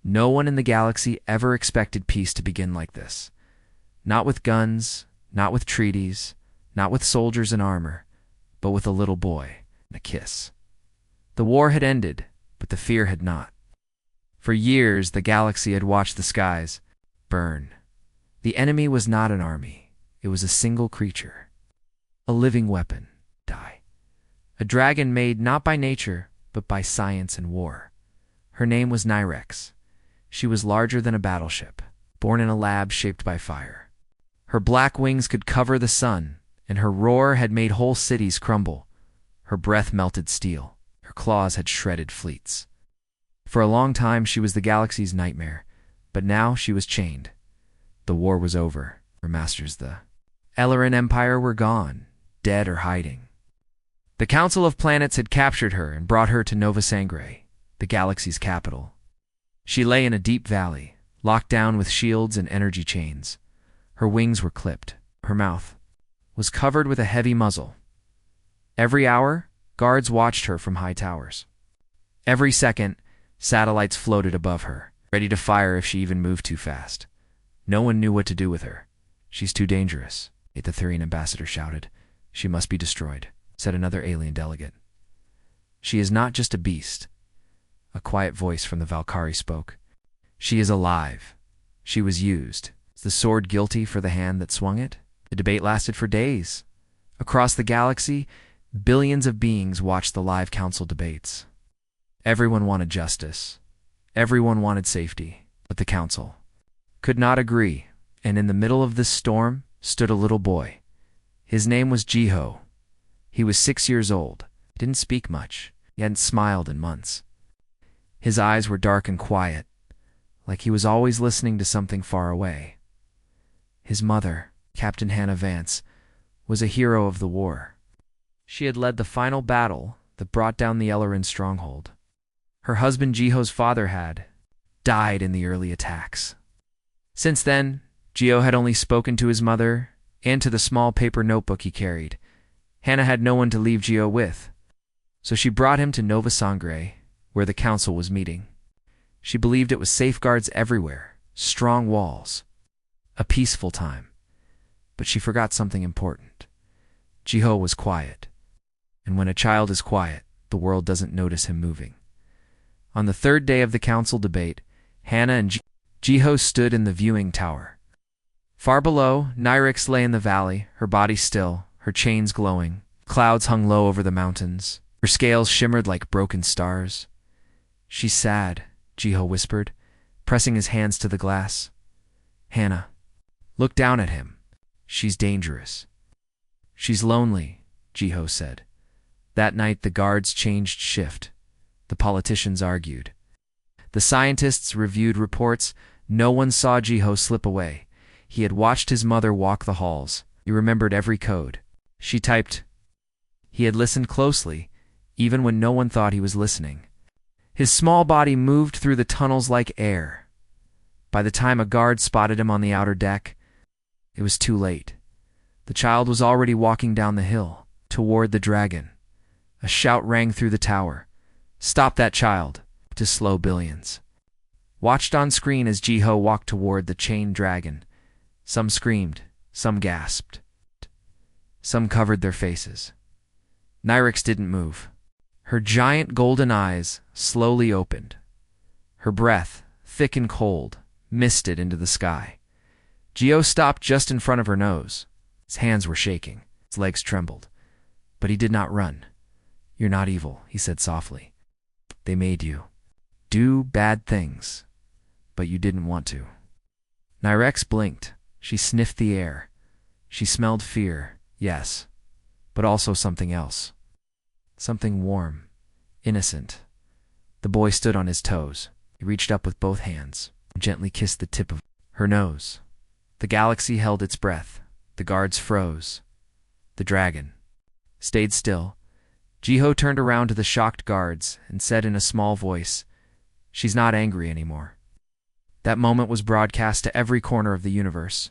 No one in the galaxy ever expected peace to begin like this. Not with guns, not with treaties, not with soldiers in armor, but with a little boy and a kiss. The war had ended, but the fear had not. For years, the galaxy had watched the skies burn. The enemy was not an army. It was a single creature. A living weapon, die. A dragon made not by nature, but by science and war. Her name was Nyrix. She was larger than a battleship, born in a lab shaped by fire. Her black wings could cover the sun, and her roar had made whole cities crumble. Her breath melted steel. Her claws had shredded fleets. For a long time, she was the galaxy's nightmare, but now she was chained. The war was over. Her masters, the Ellerin Empire, were gone, dead or hiding. The Council of Planets had captured her and brought her to Nova Sangre, the galaxy's capital. She lay in a deep valley, locked down with shields and energy chains. Her wings were clipped. Her mouth was covered with a heavy muzzle. Every hour, guards watched her from high towers. Every second, satellites floated above her, ready to fire if she even moved too fast. No one knew what to do with her. She's too dangerous, the Thurian ambassador shouted. She must be destroyed, said another alien delegate. She is not just a beast. A quiet voice from the Valkyrie spoke. She is alive. She was used. Is the sword guilty for the hand that swung it? The debate lasted for days. Across the galaxy, billions of beings watched the live council debates. Everyone wanted justice. Everyone wanted safety. But the council could not agree, and in the middle of this storm stood a little boy. His name was Jiho. He was 6 years old. He didn't speak much. He hadn't smiled in months. His eyes were dark and quiet, like he was always listening to something far away. His mother, Captain Hannah Vance, was a hero of the war. She had led the final battle that brought down the Ellerin stronghold. Her husband Jiho's father had died in the early attacks. Since then, Jiho had only spoken to his mother and to the small paper notebook he carried. Hannah had no one to leave Jiho with, so she brought him to Nova Sangre, where the council was meeting. She believed it was safeguards everywhere, strong walls, a peaceful time. But she forgot something important. Jiho was quiet, and when a child is quiet, the world doesn't notice him moving. On the third day of the council debate, Hannah and Jiho stood in the viewing tower. Far below, Nyrix lay in the valley, her body still, her chains glowing. Clouds hung low over the mountains. Her scales shimmered like broken stars. She's sad, Jiho whispered, pressing his hands to the glass. Hannah, look down at him. She's dangerous. She's lonely, Jiho said. That night the guards changed shift. The politicians argued. The scientists reviewed reports. No one saw Jiho slip away. He had watched his mother walk the halls. He remembered every code. She typed. He had listened closely, even when no one thought he was listening. His small body moved through the tunnels like air. By the time a guard spotted him on the outer deck, it was too late. The child was already walking down the hill, toward the dragon. A shout rang through the tower. Stop that child, to slow billions. Watched on screen as Jiho walked toward the chained dragon. Some screamed, some gasped. Some covered their faces. Nyrix didn't move. Her giant golden eyes slowly opened. Her breath, thick and cold, misted into the sky. Jiho stopped just in front of her nose. His hands were shaking. His legs trembled. But he did not run. You're not evil, he said softly. They made you do bad things, but you didn't want to. Nyrix blinked. She sniffed the air. She smelled fear, yes, but also something else. Something warm, innocent. The boy stood on his toes. He reached up with both hands and gently kissed the tip of her nose. The galaxy held its breath. The guards froze. The dragon stayed still. Jiho turned around to the shocked guards and said in a small voice, "She's not angry anymore." That moment was broadcast to every corner of the universe.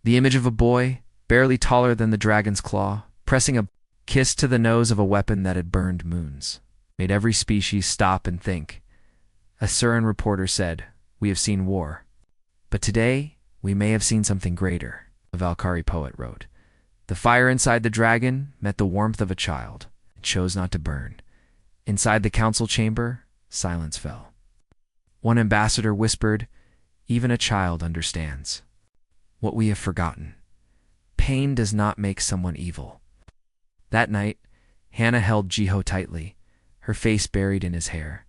The image of a boy, barely taller than the dragon's claw, pressing a kiss to the nose of a weapon that had burned moons, made every species stop and think. A Suran reporter said, "We have seen war. But today, we may have seen something greater," a Valkyrie poet wrote. The fire inside the dragon met the warmth of a child. It chose not to burn. Inside the council chamber, silence fell. One ambassador whispered, "Even a child understands what we have forgotten. Pain does not make someone evil." That night, Hannah held Jiho tightly, her face buried in his hair.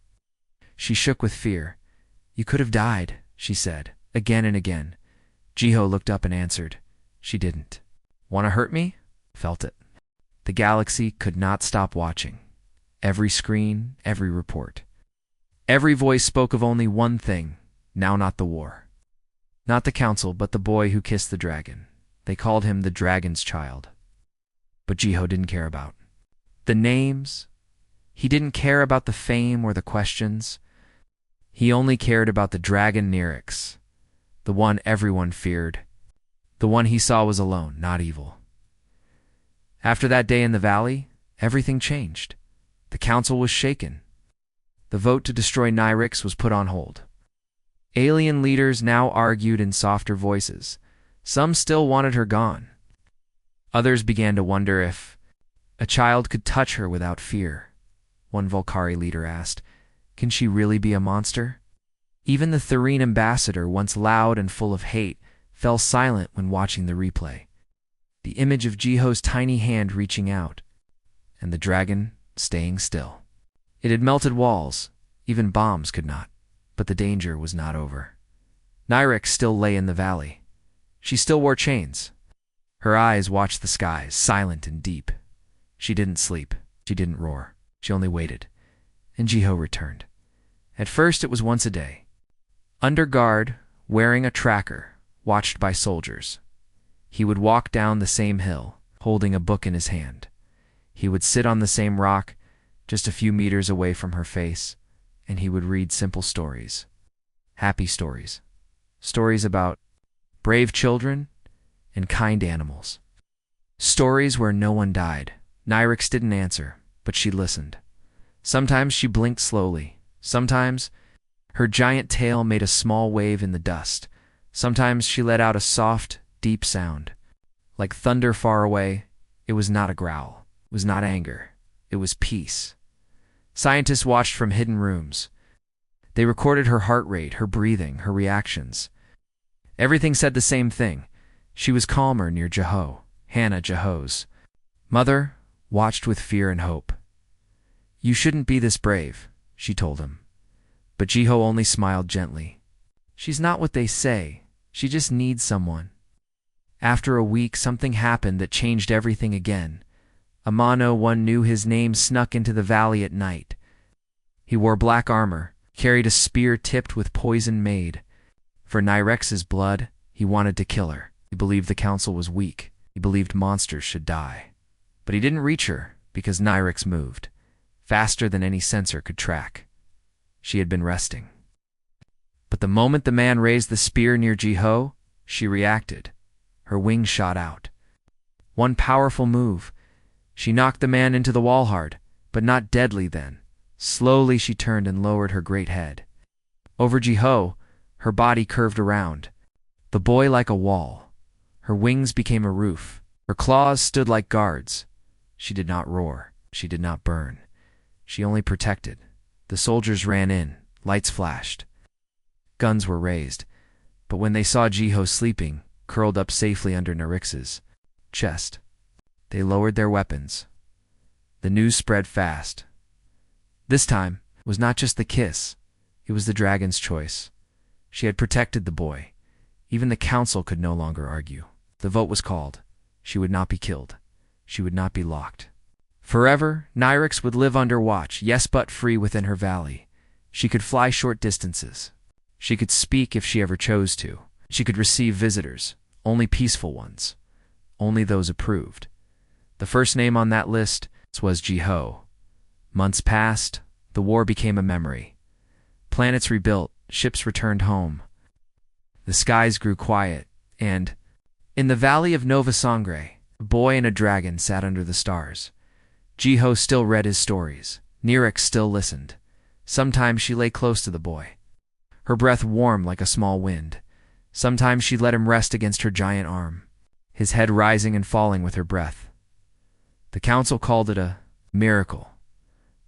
She shook with fear. "You could have died," she said, again and again. Jiho looked up and answered, "She didn't." "Want to hurt me?" Felt it. The galaxy could not stop watching. Every screen, every report. Every voice spoke of only one thing, now not the war. Not the council, but the boy who kissed the dragon. They called him the dragon's child. But Jiho didn't care about the names. He didn't care about the fame or the questions. He only cared about the dragon Nyrix, the one everyone feared. The one he saw was alone, not evil. After that day in the valley, everything changed. The council was shaken. The vote to destroy Nyrix was put on hold. Alien leaders now argued in softer voices. Some still wanted her gone. Others began to wonder if a child could touch her without fear. One Volcari leader asked, "Can she really be a monster?" Even the Thurine ambassador, once loud and full of hate, fell silent when watching the replay. The image of Jiho's tiny hand reaching out, and the dragon staying still. It had melted walls. Even bombs could not. But the danger was not over. Nyrix still lay in the valley. She still wore chains. Her eyes watched the skies, silent and deep. She didn't sleep. She didn't roar. She only waited. And Jiho returned. At first it was once a day. Under guard, wearing a tracker, watched by soldiers. He would walk down the same hill, holding a book in his hand. He would sit on the same rock, just a few meters away from her face, and he would read simple stories. Happy stories. Stories about brave children and kind animals. Stories where no one died. Nyrix didn't answer, but she listened. Sometimes she blinked slowly. Sometimes her giant tail made a small wave in the dust. Sometimes she let out a soft, deep sound. Like thunder far away, it was not a growl. It was not anger. It was peace. Scientists watched from hidden rooms. They recorded her heart rate, her breathing, her reactions. Everything said the same thing. She was calmer near Jiho. Hannah, Jiho's mother, watched with fear and hope. "You shouldn't be this brave," she told him. But Jiho only smiled gently. "She's not what they say. She just needs someone." After a week, something happened that changed everything again. A Mono one knew his name snuck into the valley at night. He wore black armor, carried a spear tipped with poison made. For Nyrix's blood, he wanted to kill her. He believed the council was weak. He believed monsters should die. But he didn't reach her because Nyrix moved, faster than any sensor could track. She had been resting. But the moment the man raised the spear near Jiho, she reacted. Her wings shot out. One powerful move. She knocked the man into the wall hard, but not deadly then. Slowly she turned and lowered her great head. Over Jiho, her body curved around. The boy like a wall. Her wings became a roof. Her claws stood like guards. She did not roar. She did not burn. She only protected. The soldiers ran in. Lights flashed. Guns were raised. But when they saw Jiho sleeping, curled up safely under Nyrix's chest, they lowered their weapons. The news spread fast. This time, it was not just the kiss. It was the dragon's choice. She had protected the boy. Even the council could no longer argue. The vote was called. She would not be killed. She would not be locked. Forever, Nyrix would live under watch, yes, but free within her valley. She could fly short distances. She could speak if she ever chose to. She could receive visitors, only peaceful ones, only those approved. The first name on that list was Jiho. Months passed, the war became a memory. Planets rebuilt, ships returned home. The skies grew quiet, and in the valley of Nova Sangre, a boy and a dragon sat under the stars. Jiho still read his stories. Nyrix still listened. Sometimes she lay close to the boy, her breath warm like a small wind. Sometimes she let him rest against her giant arm, his head rising and falling with her breath. The council called it a miracle.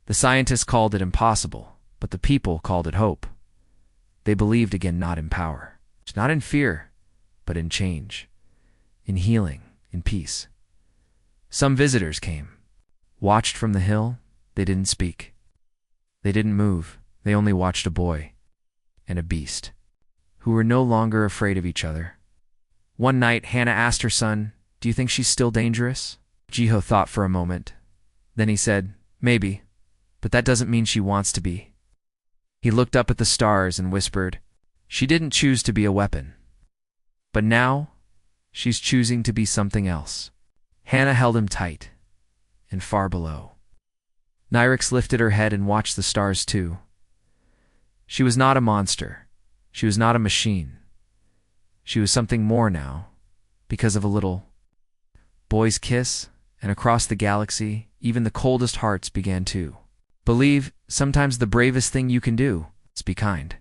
The scientists called it impossible, but the people called it hope. They believed again not in power, not in fear, but in change, in healing, in peace. Some visitors came, watched from the hill. They didn't speak. They didn't move. They only watched a boy and a beast who were no longer afraid of each other. One night, Hannah asked her son, "Do you think she's still dangerous?" Jiho thought for a moment. Then he said, "Maybe, but that doesn't mean she wants to be." He looked up at the stars and whispered, "She didn't choose to be a weapon. But now, she's choosing to be something else." Hannah held him tight, and far below, Nyrix lifted her head and watched the stars too. She was not a monster. She was not a machine. She was something more now, because of a little boy's kiss, and across the galaxy, even the coldest hearts began to believe. Sometimes the bravest thing you can do is be kind.